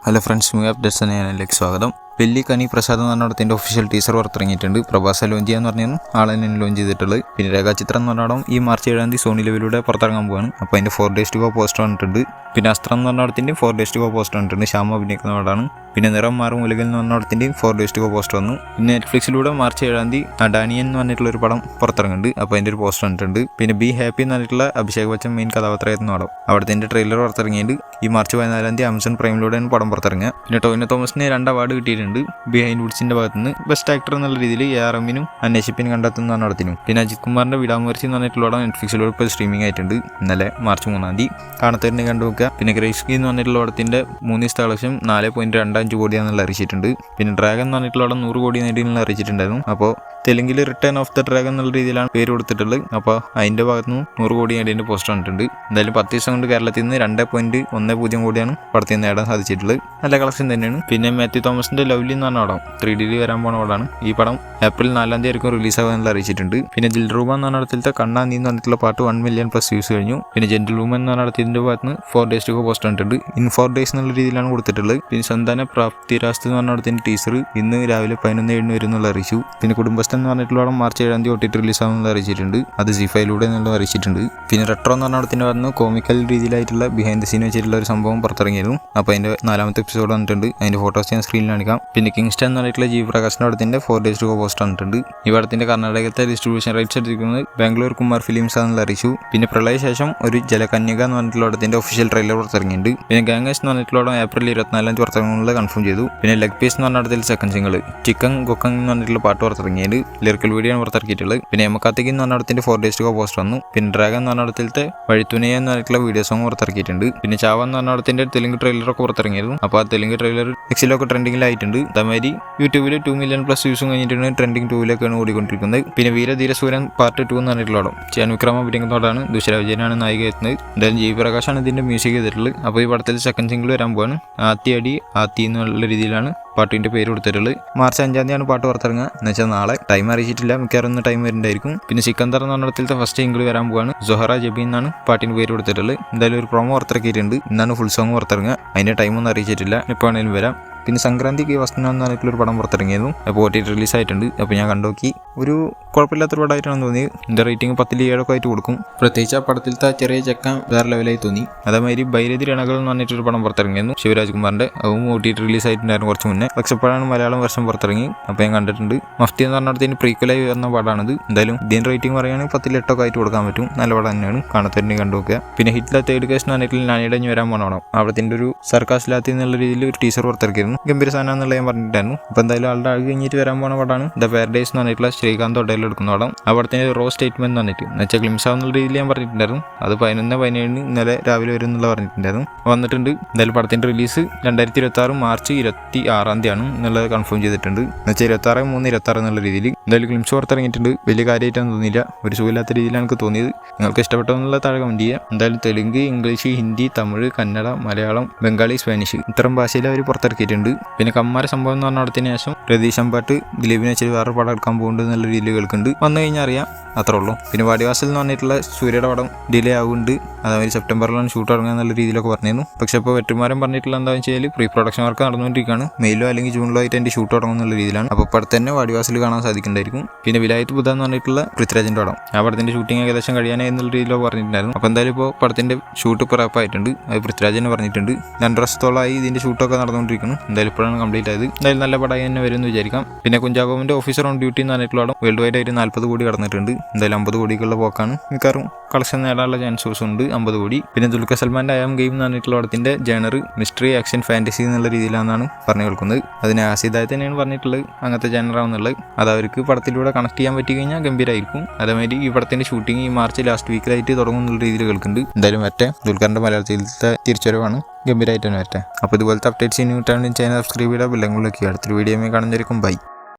Hello friends, new updates ചാനലിലേക്ക് സ്വാഗതം. വെള്ളിക്കനി പ്രസാദ് എന്ന് പറഞ്ഞ ഒഫീഷ്യൽ ടീസർ പുറത്തിറങ്ങിയിട്ടുണ്ട്. പ്രഭാസ ലോഞ്ച് ചെയ്യാന്ന് പറഞ്ഞു ആളെ തന്നെ ലോഞ്ച് ചെയ്തിട്ടുള്ളത്. പിന്നെ രേഖാചിത്രം എന്ന് പറഞ്ഞാൽ ഈ മാർച്ച് 7 സോണി ലെവലിലൂടെ പുറത്തിറങ്ങാൻ പോവാണ്. അപ്പോൾ അതിൻ്റെ 4 days to go പോസ്റ്റർ വന്നിട്ടുണ്ട്. പിന്നെ അസ്ത്രം എന്ന് പറഞ്ഞ 4 days to go പോസ്റ്റർ വന്നിട്ടുണ്ട്. ശ്യാമ അഭിനയിക്കുന്ന പടമാണ്. പിന്നെ നിറം മാറും ഉലകിൽ എന്ന് പറഞ്ഞ 4 days to go പോസ്റ്റർ വന്നു. പിന്നെ നെറ്റ്ഫ്ലിക്സിലൂടെ മാർച്ച് 7 അഡാനിയൻ എന്ന് പറഞ്ഞിട്ടുള്ള ഒരു പടം പുറത്തിറങ്ങുന്നുണ്ട്. അപ്പോൾ അതിൻ്റെ ഒരു പോസ്റ്റർ വന്നിട്ടുണ്ട്. പിന്നെ ബി ഹാപ്പി എന്ന് പറഞ്ഞിട്ടുള്ള അഭിഷേക് ബച്ചൻ മെയിൻ കഥാപാത്രമായിരുന്ന പടം, അവിടുത്തെ ട്രെയിലർ പുറത്തിറങ്ങിയിട്ടുണ്ട്. ഈ മാർച്ച് 14 ആമസോൺ പ്രൈമിലൂടെയാണ് പടം പുറത്തിറങ്ങുക. പിന്നെ ടോവിനോ തോമസിന് 2 അവാർഡ് കിട്ടിയിട്ടുണ്ട്. ബിഹൈൻഡ് വുഡ്സിന്റെ ഭാഗത്തുനിന്ന് ബെസ്റ്റ് ആക്ടർ എന്നുള്ള രീതിയിൽ ARMനും അന്വേഷിപ്പിനും കണ്ടെത്തുന്ന നടത്തിനും. പിന്നെ അജിത് കുമാറിന്റെ വിടാമൂർച്ചി എന്ന് പറഞ്ഞിട്ടുള്ള നെറ്റ്ഫ്ലിക്സിലൂടെ ഇപ്പോൾ സ്ട്രീമിംഗ് ആയിട്ടുണ്ട്. ഇന്നലെ മാർച്ച് 3 കാണത്തന്നെ കണ്ടുവെക്കുക. പിന്നെ ഗ്രേസ്കി എന്ന് പറഞ്ഞിട്ടുള്ള പടത്തിന്റെ 3 ദിവസത്തെ കളക്ഷൻ 4.25 കോടിയാണെന്നുള്ള അറിയിച്ചിട്ടുണ്ട്. പിന്നെ ഡ്രാഗൺ എന്ന് പറഞ്ഞിട്ടുള്ള 100 കോടി നേടിയെന്നുള്ള അറിയിച്ചിട്ടുണ്ടായിരുന്നു. അപ്പോൾ തെലുങ്കിൽ റിട്ടേൺ ഓഫ് ദ ഡ്രാഗൺ എന്നുള്ള രീതിയിലാണ് പേര് കൊടുത്തിട്ടുള്ളത്. അപ്പോൾ അതിന്റെ ഭാഗത്തുനിന്ന് 100 കോടി നേടിയതിന്റെ പോസ്റ്റർ വന്നിട്ടുണ്ട്. എന്തായാലും 10 ദിവസം കൊണ്ട് കേരളത്തിൽ നിന്ന് 2.10 കോടിയാണ് പടത്തിൽ നേടാൻ സാധിച്ചിട്ടുള്ളത്. നല്ല കളക്ഷൻ തന്നെയാണ്. പിന്നെ മാത്യു തോമസിന്റെ ലവ്ലി എന്ന് പറഞ്ഞ പടം 3D വരാൻ പോണ പടമാണ്. ഈ പടം ഏപ്രിൽ 4 ആയിരിക്കും റിലീസ് ആകുമെന്നുള്ള അറിയിച്ചിട്ടുണ്ട്. പിന്നെ ദിൽറൂബ എന്ന് പറഞ്ഞ പടത്തിലത്തെ കണ്ണാ നീ എന്ന് പറഞ്ഞിട്ടുള്ള പാട്ട് 1 million+ വ്യൂസ് കഴിഞ്ഞു. പിന്നെ ജെന്റിൽവുമൻ എന്ന് പറഞ്ഞ പടത്തിന്റെ ഭാഗത്ത് 4 days to go പോസ്റ്റർ വന്നിട്ടുണ്ട്. ഇൻ 4 days എന്നുള്ള രീതിയിലാണ് കൊടുത്തിട്ടുള്ളത്. പിന്നെ സന്താന പ്രാപ്തിരാസ്ത് എന്ന് പറഞ്ഞ പടത്തിന്റെ ടീസർ ഇന്ന് രാവിലെ 11:07 വരും എന്നുള്ള അറിയിച്ചു. പിന്നെ കുടുംബസ്ഥൻ എന്ന് പറഞ്ഞിട്ടുള്ള പടം മാർച്ച് 7 OTT റിലീസ് ആകുമെന്നുള്ള അറിയിച്ചിട്ടുണ്ട്. അത് ZEE5 എന്നുള്ള അറിയിച്ചിട്ടുണ്ട്. പിന്നെ റെട്രോ എന്ന് പറഞ്ഞ പടത്തിന്റെ ഭാഗത്ത് കോമിക്കൽ രീതിയിലായിട്ടുള്ള ബിഹൈൻഡ് ദ സീൻ വെച്ചിട്ടുള്ള ഒരു സംഭവം പുറത്തിറങ്ങിയിരുന്നു. അപ്പോൾ അതിന്റെ 4ാമത്തെ എപ്പിസോഡ് വന്നിട്ടുണ്ട്. അതിന്റെ ഫോട്ടോസ് ഞാൻ സ്ക്രീനിൽ കാണിക്കാം. പിന്നെ കിങ്സ്റ്റൺ എന്ന് പറഞ്ഞിട്ടുള്ള ജി പ്രകാശിന്റെ പടത്തിന്റെ 4 days to go പോസ്റ്റർ വന്നിട്ടുണ്ട്. ഈ പടത്തിന്റെ കർണാടകത്തെ ഡിസ്ട്രിബ്യൂഷൻ റൈറ്റ്സ് എടുത്തിരിക്കുന്നത് ബാംഗ്ലൂർ കുമാർ ഫിലിംസ് ആണെന്നുള്ള അറിയിച്ചു. പിന്നെ പ്രളയ ശേഷം ഒരു ജലകന്യക എന്ന് പറഞ്ഞിട്ടുള്ള പടത്തിന്റെ ഒഫീഷ്യൽ ട്രെയിലർ പുറത്തിറങ്ങിയിട്ടുണ്ട്. പിന്നെ ഗാംഗേഴ്സ് എന്ന് പറഞ്ഞിട്ടുള്ള പടം ഏപ്രിൽ 24 പുറത്തിറങ്ങുന്നത് കൺഫേം ചെയ്തു. പിന്നെ ലെഗ് പീസ് എന്ന് പറഞ്ഞ പടത്തിൽ സെക്കൻഡ് സിംഗിൾ ചിക്കൻ ഗൊക്കങ് എന്ന് പറഞ്ഞിട്ടുള്ള പാട്ട് പുറത്തിറങ്ങിയത് ലിറിക്കൽ വീഡിയോ ആണ് പുറത്തിറക്കിയിട്ടുള്ളത്. പിന്നെ എമക്കാത്തേക്ക് എന്ന് പറഞ്ഞ പടത്തിന്റെ 4 days to go പോസ്റ്റർ വന്നു. പിന്നെ ഡ്രാഗൺ എന്ന് പറഞ്ഞ പടത്തിലത്തെ വഴിത്തുനയ എന്ന് പറഞ്ഞിട്ടുള്ള വീഡിയോ സോങ് പുറത്തിറക്കിയിട്ടുണ്ട്. പിന്നെ ചാവ എന്ന് പറഞ്ഞ പടത്തിന്റെ തെലുങ്ക് ട്രെയിലറൊക്കെ പുറത്തിറങ്ങിയിരുന്നു. അപ്പോൾ ആ തെലുങ്ക് ട്രെയിലർ എക്സിലൊക്കെ ട്രെൻഡിങ്ങിലായിട്ടുണ്ട്. അതേമാതിരി യൂട്യൂബിൽ 2 million+ വ്യൂസും കഴിഞ്ഞിട്ടുണ്ട്. ട്രെൻഡിങ് 2-ലേക്കാണ് ഓടിക്കൊണ്ടിരിക്കുന്നത്. പിന്നെ വീരധീരസൂരൻ പാർട്ട് 2 എന്ന് പറഞ്ഞിട്ടുള്ള പടം ചിയാൻ വിക്രമ അഭിനയിക്കുന്നതോടാണ്. ദുഷര വിജയനാണ് നായിക എത്തുന്നത്. എന്തായാലും ജി പ്രകാശാണ് ഇതിന്റെ മ്യൂസിക് ചെയ്തിട്ടുള്ളത്. അപ്പോൾ ഈ പടത്തിൽ സെക്കൻഡ് സിംഗിൾ വരാൻ പോവാണ്. ആത്തി അടി ആത്തി എന്നുള്ള രീതിയിലാണ് പാട്ടിന്റെ പേര് കൊടുത്തിട്ടുള്ളത്. മാർച്ച് 5 പാട്ട് പുറത്തിറങ്ങുക എന്ന് വെച്ചാൽ നാളെ. ടൈം അറിയിച്ചിട്ടില്ല, മിക്കവാറും ടൈം വരുന്നുണ്ടായിരിക്കും. പിന്നെ സിക്കന്ദർ എന്ന് പറഞ്ഞ ഫസ്റ്റ് സിംഗിൾ വരാൻ പോവാണ്. സൊഹറ ജബി എന്നാണ് പാട്ടിന് പേര് കൊടുത്തിട്ടുള്ളത്. എന്തായാലും ഒരു പ്രൊമോ പുറത്തിറക്കിയിട്ടുണ്ട്. ഇന്നാണ് ഫുൾ സോങ് പുറത്തിറങ്ങുക. അതിന്റെ ടൈമൊന്നും അറിയിച്ചിട്ടില്ല, ഇപ്പോൾ ആണെങ്കിലും വരാം. പിന്നെ സംക്രാന്തിക്ക് വസ്ത്രം എന്ന് പറഞ്ഞിട്ടുള്ളൊരു പടം പുറത്തിറങ്ങിയിരുന്നു. അപ്പോൾ OTT റിലീസ് ആയിട്ടുണ്ട്. അപ്പോൾ ഞാൻ കണ്ടോക്കി ഒരു കുഴപ്പമില്ലാത്തൊരു പടമായിട്ടാണ് തോന്നിയത്. എൻ്റെ റേറ്റിംഗ് 10-ൽ 7 ആയിട്ട് കൊടുക്കും. പ്രത്യേകിച്ച് ആ പടത്തിലത്തെ ചെറിയ ചെക്കൻ വേറെ ലെവലായി തോന്നി. അതേമാതിരി ബൈരതി രണകൾ എന്ന് പറഞ്ഞിട്ടൊരു പടം പുറത്തിറങ്ങിയിരുന്നു ശിവരാജ് കുമാറിന്റെ. അതും OTT റിലീസ് ആയിട്ടുണ്ടായിരുന്നു കുറച്ച് മുന്നേ. പക്ഷെ ഇപ്പോഴാണ് മലയാളം വെർഷൻ പുറത്തിറങ്ങി. അപ്പോൾ ഞാൻ കണ്ടിട്ടുണ്ട്. മഫ്തി എന്ന് പറഞ്ഞിടത്തിന് പ്രീക്വലായി വരുന്ന പടമാണിത്. എന്തായാലും ഇതിൻ്റെ റേറ്റിംഗ് പറയുകയാണെങ്കിൽ 10-ൽ 8 ആയിട്ട് കൊടുക്കാൻ പറ്റും. നല്ല പടം തന്നെയാണ്, കാണാത്തന്നെ കണ്ടുനോക്കുക. പിന്നെ ഹിറ്റ്ല തേർഡ് കേസ് എന്ന് പറഞ്ഞിട്ടുള്ള നാനിടഞ്ഞ് വരാൻ പോകണം പടം. അവിടത്തിൻ്റെ ഒരു സർക്കാസിലാത്തി എന്നുള്ള രീതിയിൽ ഒരു ടീസർ പുറത്തിറക്കിയിരുന്നു. ഗംഭീര സാധനം എന്നുള്ള ഞാൻ പറഞ്ഞിട്ടായിരുന്നു. അപ്പോൾ എന്തായാലും ആളുടെ ആൾ കഴിഞ്ഞിട്ട് വരാൻ പോകുന്ന പടമാണ് ദ പാരഡൈസ് എന്ന് പറഞ്ഞിട്ടുള്ള ശ്രീകാന്ത് ഹോട്ടലിൽ എടുക്കുന്ന പടം. അവിടത്തെ റോ സ്റ്റേറ്റ്മെന്റ് എന്ന് പറഞ്ഞിട്ട് എന്ന് വെച്ചാൽ ഗ്ലിംസ് ആവുന്ന രീതിയിൽ ഞാൻ പറഞ്ഞിട്ടുണ്ടായിരുന്നു. അത് 11-17 ഇന്നലെ രാവിലെ വരും എന്നുള്ള പറഞ്ഞിട്ടുണ്ടായിരുന്നു. വന്നിട്ടുണ്ട്. എന്തായാലും പടത്തിന്റെ റിലീസ് 2026 മാർച്ച് 26 എന്നുള്ളത് കൺഫേം ചെയ്തിട്ടുണ്ട്. എന്ന് വെച്ചാൽ 26/3/26 എന്നുള്ള രീതിയിൽ. എന്തായാലും ഗ്ലിംസ് പുറത്തിറങ്ങിയിട്ടുണ്ട്. വലിയ കാര്യമായിട്ടൊന്നും തോന്നിയില്ല, ഒരു സുഖമില്ലാത്ത രീതിയിലാണ് എനിക്ക് തോന്നിയത്. നിങ്ങൾക്ക് ഇഷ്ടപ്പെട്ടെന്നുള്ള താഴെ കമന്റ് ചെയ്യുക. എന്തായാലും തെലുങ്ക്, ഇംഗ്ലീഷ്, ഹിന്ദി, തമിഴ്, കന്നഡ, മലയാളം, ബംഗാളി, സ്പാനിഷ് ഇത്തരം ഭാഷയിൽ അവർ പുറത്തിറക്കിയിട്ടുണ്ട്. പിന്നെ കമ്മാര സംഭവം എന്ന് പറഞ്ഞ പടത്തിന് ശേഷം രതീഷ് അമ്പാട്ട് ദിലീപിനെ വെച്ച് വേറെ പടം എടുക്കാൻ പോകുന്നുണ്ട് എന്നുള്ള രീതിയിൽ കേൾക്കുന്നുണ്ട്. വന്നു കഴിഞ്ഞാൽ അറിയാം, അത്രേ ഉള്ളൂ. പിന്നെ വാടിവാസൽ എന്ന് പറഞ്ഞിട്ടുള്ള സൂര്യയുടെ പടം ഡിലേ ആവുന്നുണ്ട്. അതായത് സെപ്റ്റംബറിലാണ് ഷൂട്ട് തുടങ്ങുക എന്നുള്ള രീതിയിലൊക്കെ പറഞ്ഞിരുന്നു. പക്ഷേ ഇപ്പോൾ വെട്ടിമാരൻ പറഞ്ഞിട്ടുള്ള എന്താണെന്ന് വെച്ചാൽ പ്രീ പ്രൊഡക്ഷൻ വർക്ക് നടന്നുകൊണ്ടിരിക്കുകയാണ്. മെയിലോ അല്ലെങ്കിൽ ജൂണിലോ ആയിട്ട് എൻ്റെ ഷൂട്ട് തുടങ്ങും എന്നുള്ള രീതിയിലാണ്. അപ്പോൾ ഇപ്പോൾ തന്നെ വാടിവാസൽ കാണാൻ സാധിക്കുന്നുണ്ടായിരിക്കും. പിന്നെ വിലായത്ത് ബുദ്ധ എന്ന് പറഞ്ഞിട്ടുള്ള പൃഥ്വിരാജിൻ്റെ പടം, ആ പടത്തിന്റെ ഷൂട്ടിംഗ് ഏകദേശം കഴിയാനായി എന്നുള്ള രീതിയിലൊക്കെ പറഞ്ഞിട്ടുണ്ടായിരുന്നു. അപ്പോൾ എന്തായാലും ഇപ്പോൾ പടത്തിന്റെ ഷൂട്ട് ഇപ്പോൾ റാപ്പായിട്ടുണ്ട്. അത് പൃഥ്വിരാജ് തന്നെ പറഞ്ഞിട്ടുണ്ട്. 2 വർഷത്തോളമായി ഇതിന്റെ ഷൂട്ടൊക്കെ നടന്നുകൊണ്ടിരിക്കുന്നു. എന്തായാലും ഇപ്പോഴാണ് കംപ്ലീറ്റ് ആയത്. എന്തായാലും നല്ല പടമായി തന്നെ വരുമെന്ന് വിചാരിക്കാം. പിന്നെ കുഞ്ചാക്കോവിന്റെ ഓഫീസർ ഓൺ ഡ്യൂട്ടി എന്ന് പറഞ്ഞിട്ടുള്ള പടം വേൾഡ് വൈഡ് ആയിട്ട് 40 കോടി കടന്നിട്ടുണ്ട്. എന്തായാലും 50 കോടിക്കുള്ള പോക്കാണ്. മിക്കവാറും കളക്ഷൻ നേടാനുള്ള ചാൻസസ് ഉണ്ട്. 50 കോടി. പിന്നെ ദുൽഖർ സൽമാന്റെ ഐ ആം ഗെയിം എന്ന് പറഞ്ഞിട്ടുള്ള പടത്തിന്റെ ജേണർ മിസ്റ്ററി, ആക്ഷൻ, ഫാന്റസി എന്നുള്ള രീതിയിലാണ് പറഞ്ഞു കേൾക്കുന്നത്. അതിന് ആസിദായി തന്നെയാണ് പറഞ്ഞിട്ടുള്ളത് അങ്ങനത്തെ ജേണറാണെന്നുള്ളത്. അത് അവർക്ക് പടത്തിലൂടെ കണക്ട് ചെയ്യാൻ പറ്റി കഴിഞ്ഞാൽ ഗംഭീരമായിരിക്കും. അതേമാതിരി ഈ പടത്തിന്റെ ഷൂട്ടിംഗ് ഈ മാർച്ച് ലാസ്റ്റ് വീക്കിലായിട്ട് തുടങ്ങും എന്നുള്ള രീതിയിൽ കേൾക്കുന്നുണ്ട്. എന്തായാലും മറ്റേ ദുൽഖറിന്റെ മലയാളത്തിലത്തെ തിരിച്ചുവരവാണ്, ഗംഭീരമായിട്ട് തന്നെ വരട്ടെ. അപ്പോൾ ഇതുപോലത്തെ അപ്ഡേറ്റ്സ് ഇനി കിട്ടാൻ ചാനൽ സബ്സ്ക്രൈബ് ചെയ്താൽ ബെല്ലൈക്കൺ ക്ലിക്ക് ചെയ്യുക. അടുത്തൊരു വീഡിയോ കാണുന്നതായിരിക്കും. ബൈ.